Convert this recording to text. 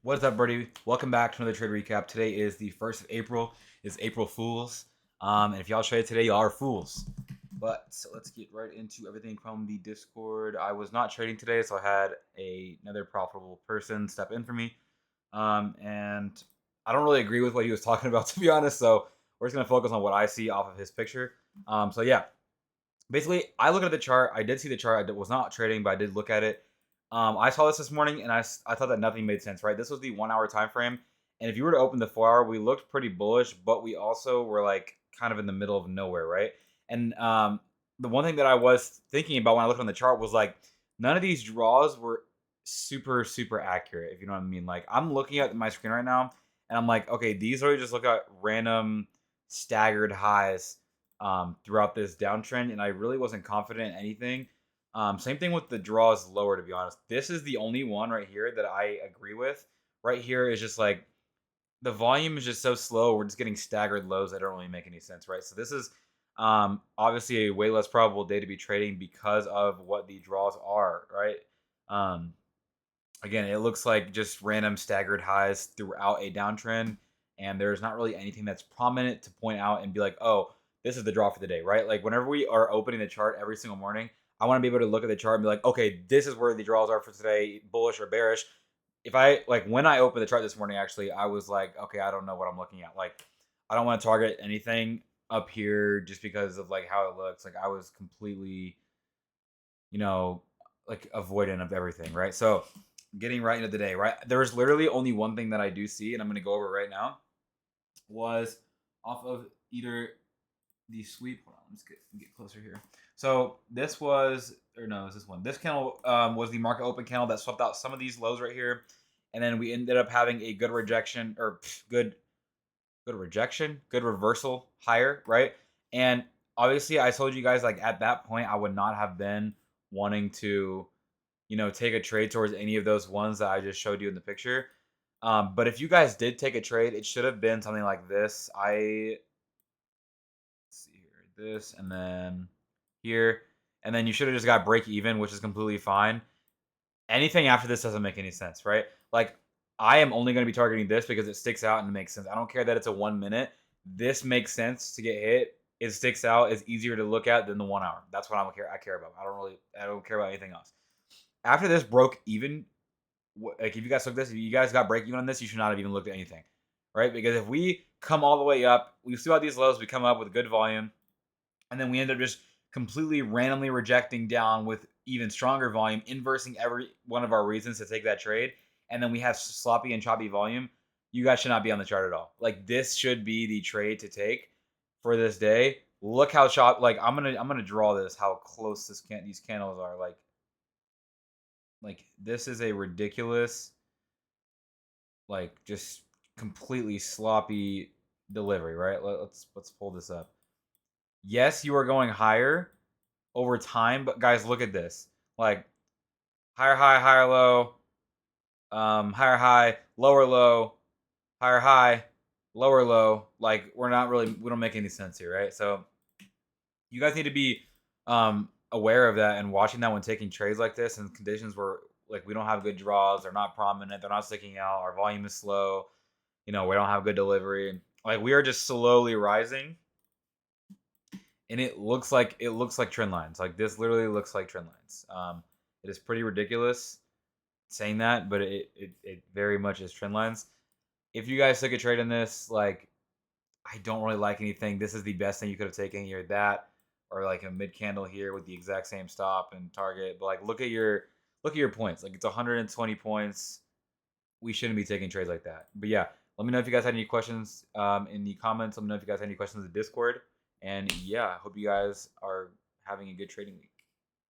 What's up, Birdie? Welcome back to another trade recap. Today is the 1st of April. It's April Fools. And if y'all trade today, y'all are fools. But so let's get right into everything from the Discord. I was not trading today, so I had another profitable person step in for me. And I don't really agree with what he was talking about, to be honest. So we're just going to focus on what I see off of his picture. So yeah, basically, I look at the chart. I did see the chart. I was not trading, but I did look at it. I saw this morning, and I thought that nothing made sense. Right, this was the 1 hour time frame, and if you were to open the 4 hour, we looked pretty bullish, but we also were like kind of in the middle of nowhere, right? And the one thing that I was thinking about when I looked on the chart was like none of these draws were super accurate, if you know what I mean. Like I'm looking at my screen right now, and I'm like, okay, these are just look at random staggered highs throughout this downtrend, and I really wasn't confident in anything. Same thing with the draws lower, to be honest. This is the only one right here that I agree with. Right here is just like the volume is just so slow. We're just getting staggered lows that don't really make any sense, right? So this is obviously a way less probable day to be trading because of what the draws are, right? Um, Again, it looks like just random staggered highs throughout a downtrend, and there's not really anything that's prominent to point out and be like, oh, this is the draw for the day, right? Like whenever we are opening the chart every single morning, I want to be able to look at the chart and be like, okay, this is where the draws are for today, bullish or bearish. If I like when I opened the chart this morning, actually, I was like, okay, I don't know what I'm looking at. Like, I don't want to target anything up here just because of like how it looks. Like I was completely, you know, like avoidant of everything, right? So getting right into the day, right? There's literally only one thing that I do see, and I'm gonna go over right now, was off of either the sweep. Hold on, let's get closer here. So this was, or no, it's this one. This candle was the market open candle that swept out some of these lows right here, and then we ended up having a good rejection or good rejection, good reversal higher, right? And obviously, I told you guys like at that point, I would not have been wanting to, take a trade towards any of those ones that I just showed you in the picture. But if you guys did take a trade, it should have been something like this. Let's see here, this, and then here, and then you should have just got break even, which is completely fine. Anything after this doesn't make any sense, right? Like I am only going to be targeting this because it sticks out and it makes sense. I don't care that it's a 1 minute. This makes sense to get hit. It sticks out. It's easier to look at than the 1 hour. That's what I care about. I don't care about anything else. After this broke even, like if you guys took this, if you guys got break even on this, you should not have even looked at anything, right? Because if we come all the way up, we see out these lows, we come up with good volume, and then we end up just completely randomly rejecting down with even stronger volume, inversing every one of our reasons to take that trade, and then we have sloppy and choppy volume. You guys should not be on the chart at all. Like this should be the trade to take for this day. Look how chop. Like I'm gonna draw this. How close these candles are. Like this is a ridiculous, like just completely sloppy delivery, right? Let's pull this up. Yes, you are going higher over time, but guys, look at this. Like higher high, higher low, higher high, lower low, higher high, lower low. Like we don't make any sense here, right? So you guys need to be aware of that and watching that when taking trades like this and conditions where like we don't have good draws, they're not prominent, they're not sticking out, our volume is slow, we don't have good delivery. Like we are just slowly rising, and it looks like trend lines. Like this literally looks like trend lines. It is pretty ridiculous saying that, but it very much is trend lines. If you guys took a trade in this, like I don't really like anything. This is the best thing you could have taken here. That or like a mid candle here with the exact same stop and target. But like look at your points. Like it's 120 points. We shouldn't be taking trades like that. But yeah, let me know if you guys had any questions in the comments. Let me know if you guys had any questions in the Discord. And yeah, I hope you guys are having a good trading week.